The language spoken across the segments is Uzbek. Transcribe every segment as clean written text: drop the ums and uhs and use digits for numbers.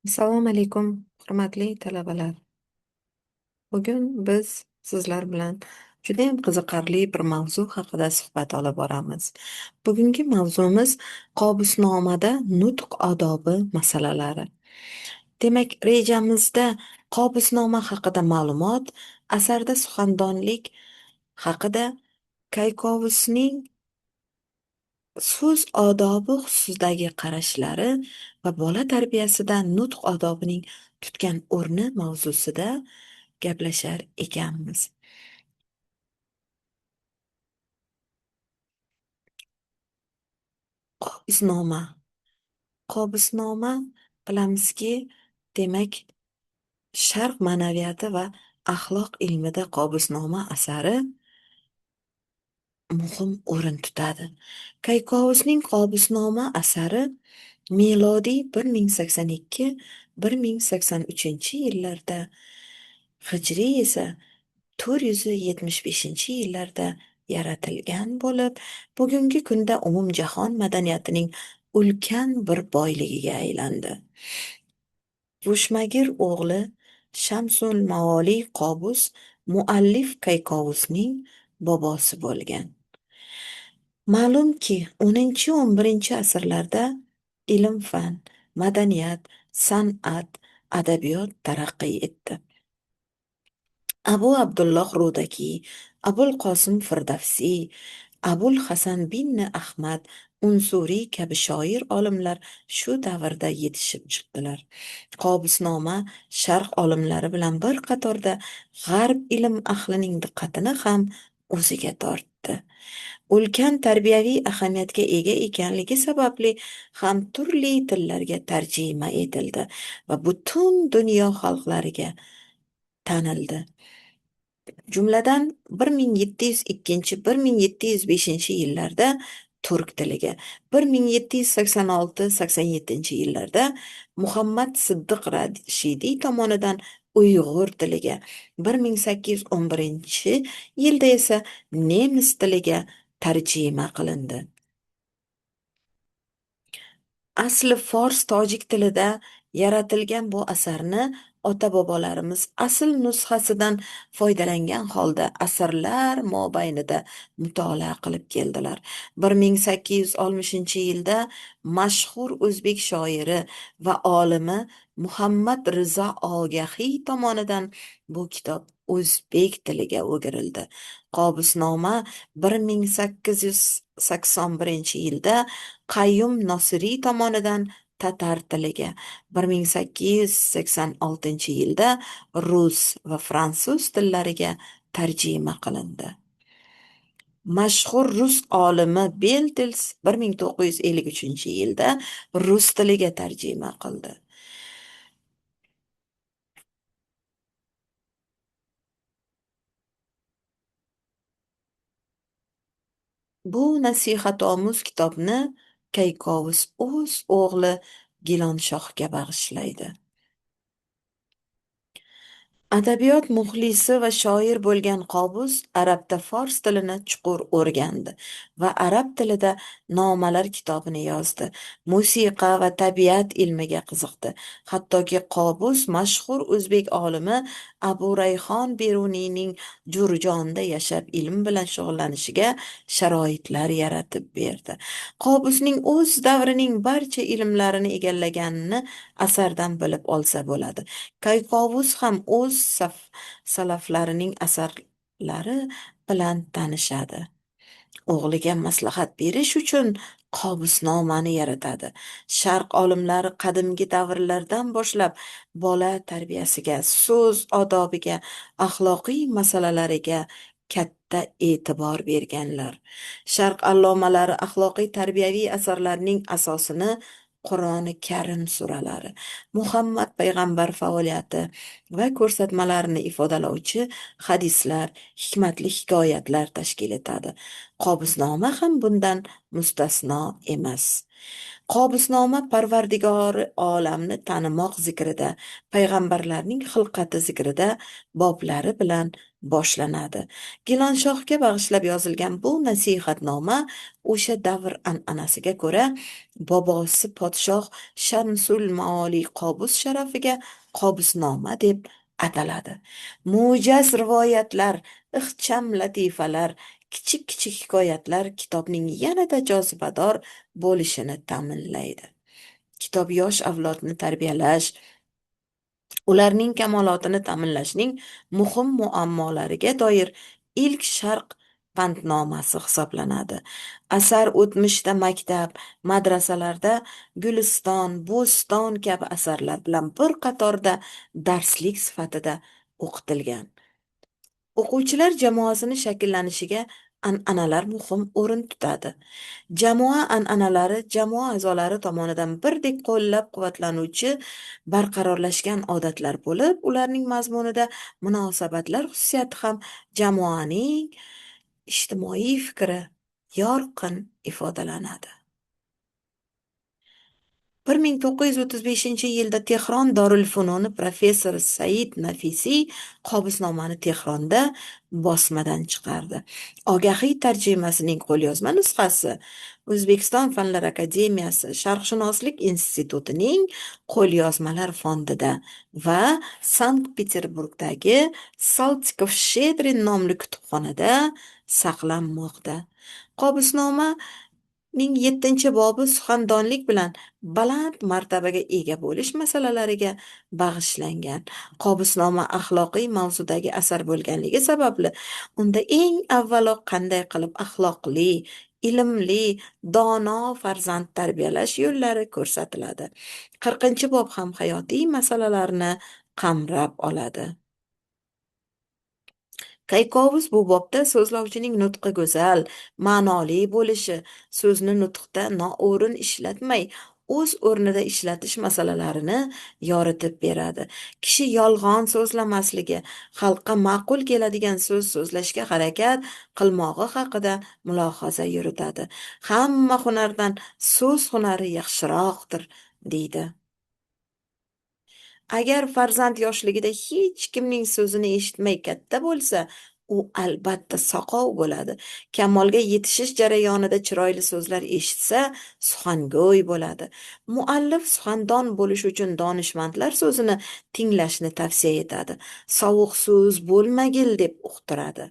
Assalomu alaykum, hurmatli talabalar. Bugun biz sizlar bilan judayam qiziqarli bir mavzu haqida suhbat olib boramiz. Bugungi mavzumiz Qobusnomada nutq odobi masalalari. Demak, rejamizda Qobusnoma haqida ma'lumot, asarda suxandonlik haqida, Kaykovusning so'z odobi xususidagi qarashlari va bola tarbiyasida nutq odobining tutgan o'rni mavzusida gaplashar ekanmiz. Qobusnoma. Qobusnoma bilamizki, demak, sharq ma'naviyati va axloq ilmida Qobusnoma asari muhim o'rin tutadi. Kaykovusning Qobusnoma asari milodiy 1082-1083 yillarda, hijriy esa 475 yillarda yaratilgan bo'lib, bugungi kunda umumjahon madaniyatining ulkan bir boyligiga aylandi. Rushmagir o'g'li Shamsul Maoli Qobus muallif Kaykovusning bobosi bo'lgan. Ma'lumki, 10-11 asrlarda ilm-fan, madaniyat, san'at, adabiyot taraqqiy etdi. Abu Abdulloh Rudaki, Abul Qosim Firdavsiy, Abul Hasan bin Ahmad Unsuriy kabi shoir olimlar shu davrda yetishib chiqdilar. Qobusnoma sharq olimlari bilan bir qatorda g'arb ilm ahlining diqqatini ham o'ziga tortdi. Ulkan tarbiyaviy ahamiyatga ega ekanligi sababli ham turli tillarga tarjima etildi va butun dunyo xalqlariga tanildi. Jumladan 1702-1705 yillarda turk tiliga, 1786-87 yillarda Muhammad Siddiq Rashidiy tomonidan Uyg'ur tiliga, 1811 yilda esa nemis tiliga tarjima qilindi. Asli fors tojik tilida yaratilgan bu asarni ota-bobolarimiz asl nusxasidan foydalangan holda asrlar mobaynida mutolaa qilib keldilar. 1860-yilda mashhur o'zbek shoiri va olimi Muhammad Rizo Ogahiy tomonidan bu kitob o'zbek tiliga o'girildi. Qobusnoma 1881-yilda Qayyum Nosiriy tomonidan tatar tiliga, 1886-yilda rus va fransuz tillariga tarjima qilindi. Mashhur rus olimi Beltels 1953-yilda rus tiliga tarjima qildi. Bu nasihatomuz kitobni Kaykovus o'z o'g'li Gilonshohga bag'ishlaydi. Adabiyot muxlisi va shoir bo'lgan Qobus arabda fors tilini chuqur o'rgandi va arab tilida nomalar kitobini yozdi. Musiqa va tabiat ilmiga qiziqdi. Hattoki Qobus mashhur o'zbek olimi Abu Rayhon Beruniyning Jurjonda yashab ilm bilan shug'ullanishiga sharoitlar yaratib berdi. Qobusning o'z davrining barcha ilmlarini egallaganini asardan bilib olsa bo'ladi. Kaykovus ham o'z salaflarining asarlari bilan tanishadi. O'g'liga maslahat berish uchun Qobusnomani yaratadi. Sharq olimlari qadimgi davrlardan boshlab bola tarbiyasiga, so'z odobiga, axloqiy masalalariga katta e'tibor berganlar. Sharq allomalari axloqiy tarbiyaviy asarlarning asosini Qur'oni Karim suralari, Muhammad payg'ambar faoliyati va ko'rsatmalarini ifodalovchi hadislar, hikmatli hikoyatlar tashkil etadi. Qobusnoma ham bundan mustasno emas. Qobusnoma Parvardigori olamni tanimoq zikrida, payg'ambarlarning xilqati zikrida boblari bilan boshlanadi. Gilonshohga bag'ishlab yozilgan bu nasihatnoma o'sha davr an'anasiga ko'ra bobosi podshoh Shamsul Maoli Qobus sharafiga Qobusnoma deb ataladi. Mo'jaz rivoyatlar, ixcham latifalar, kichik-kichik hikoyatlar kitobning yanada jozibador bo'lishini ta'minlaydi. Kitob yosh avlodni tarbiyalash, ularning kamolotini ta'minlashning muhim muammolariga doir ilk sharq bandnomasi hisoblanadi. Asar o'tmishda maktab, madrasalarda Guliston, Bo'ston kabi asarlar bilan bir qatorda darslik sifatida o'qitilgan. O'quvchilar jamoasini shakllanishiga an'analar muhim o'rin tutadi. Jamoa an'analari jamoa a'zolari tomonidan birdek qo'llab-quvvatlanuvchi barqarorlashgan odatlar bo'lib, ularning mazmunida munosabatlar xususiyati ham jamoaning ijtimoiy fikri yorqin ifodalanadi. 1935-yilda Tehron Darul-Fununi professori Said Nafisiy Qobusnomani Tehronda bosmadan chiqardi. Ogahiy tarjimasining qo'lyozma nusxasi O'zbekiston Fanlar akademiyasi Sharqshunoslik institutining qo'lyozmalar fondida va Sankt-Peterburgdagi Saltikov-Shedrin nomli kutubxonada saqlanmoqda. Qobusnoma ning 7-bobi suxandonlik bilan baland martabaga ega bo'lish masalalariga bag'ishlangan. Qobusnoma axloqiy mavzudagi asar bo'lganligi sababli unda eng avvalo qanday qilib axloqli, ilmli, dono farzand tarbiyalash yo'llari ko'rsatiladi. 40-bob ham hayotiy masalalarni qamrab oladi. Kaykovuz bu bobda so'zlovchining nutqi go'zal, ma'noli bo'lishi, so'zni nutqda noo'rin ishlatmay, o'z o'rnida ishlatish masalalarini yoritib beradi. Kishi yolg'on so'zlamasligi, xalqqa ma'qul keladigan so'z so'zlashga harakat qilmog'i haqida mulohaza yuritadi. Hamma hunardan so'z hunari yaxshiroqdir, deydi. Agar farzand yoshligida hech kimning so'zini eshitmay katta bo'lsa, u albatta soqov bo'ladi. Kamolga yetishish jarayonida chiroyli so'zlar eshitsa, suxango'y bo'ladi. Muallif suxandon bo'lish uchun donishmandlar so'zini tinglashni tavsiya etadi. Sovuq so'z bo'lmagil deb uqtiradi.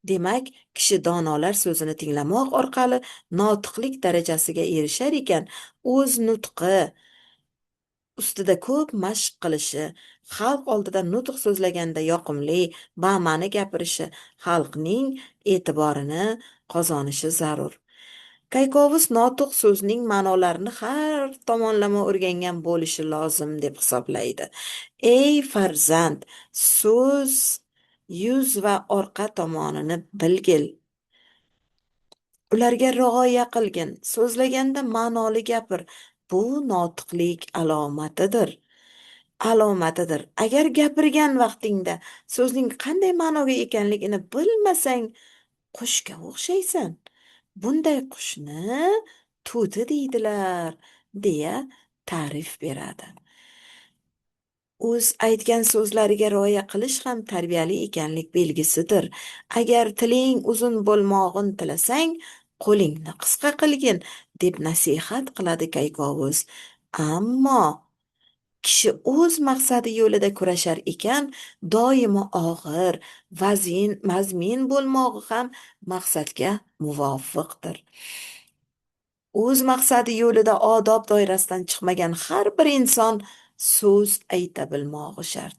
Demak, kishi donolar so'zini tinglamoq orqali notiqlik darajasiga erishar ekan, o'z nutqi ustida ko'p mashq qilishi, xalq oldida nutq so'zlaganda yoqimli, bama'ni gapirishi, xalqning e'tiborini qozonishi zarur. Kaykovuz notiq so'zning ma'nolarini har tomonlama o'rgangan bo'lishi lozim deb hisoblaydi. Ey farzand, so'z yuz va orqa tomonini bilgil. Ularga rioya qilgin. So'zlaganda ma'noli gapir. Bu notiqlik alomatidir. Agar gapirgan vaqtingda so'zning qanday ma'noga ekanligini bilmasang, qushga o'xshaysan. Bunday qushni to'ti deydilar, deya ta'rif beradi. O'z aytgan so'zlariga rioya qilish ham tarbiyali ekanlik belgisidir. Agar tiling uzun bo'lmog'in tilasang, qo'lingni qisqa qilgin, deb nasihat qiladi Kaykovuz. Ammo kishi o'z maqsadi yo'lida kurashar ekan, doimo og'ir, mazmin bo'lmog'i ham maqsadga muvofiqdir. O'z maqsadi yo'lida odob doirasidan chiqmagan har bir inson so'z ayta bilmog'i shart.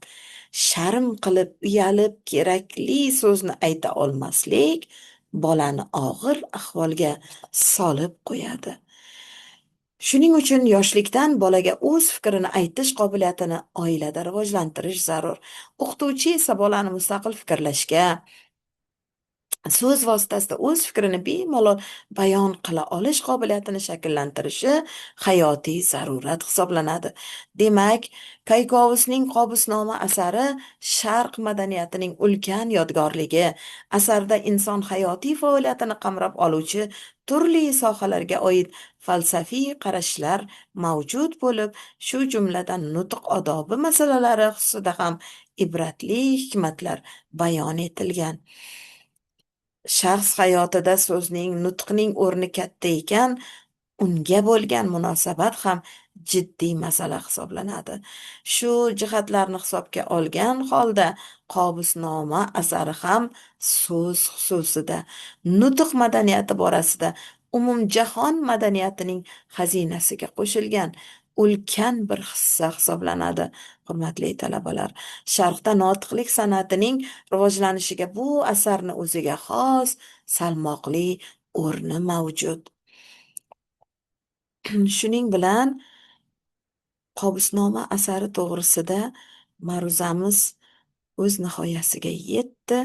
Sharm qilib, uyalib, kerakli so'zni ayta olmaslik bolani og'ir ahvolga solib qo'yadi. Shuning uchun yoshlikdan bolaga o'z fikrini aytish qobiliyatini oilada rivojlantirish zarur. O'qituvchi esa bolani mustaqil fikrlashga, so'z vositasida o'z fikrini bemalol bayon qila olish qobiliyatini shakllantirishi hayotiy zarurat hisoblanadi. Demak, Kaykovusning Qobusnoma asari Sharq madaniyatining ulkan yodgorligi. Asarda inson hayotiy faoliyatini qamrab oluvchi turli sohalarga oid falsafiy qarashlar mavjud bo'lib, shu jumladan nutq odobi masalalari xususida ham ibratli hikmatlar bayon etilgan. Shaxs hayotida so'zning, nutqning o'rni katta ekan, unga bo'lgan munosabat ham jiddiy masala hisoblanadi. Shu jihatlarni hisobga olgan holda Qobusnoma asari ham so'z xususida, nutq madaniyati borasida umumjahon madaniyatining xazinasiga qo'shilgan ulkan bir hissa hisoblanadi. Hurmatli talabalar, Sharqda notiqlik san'atining rivojlanishiga bu asarni o'ziga xos salmoqli o'rni mavjud. Shuning bilan Qobusnoma asari to'g'risida ma'ruzamiz o'z nihoyasiga yetdi.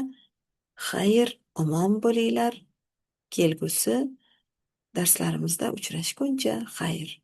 Xayr, omon bo'linglar. Kelgusi darslarimizda uchrashguncha xayr.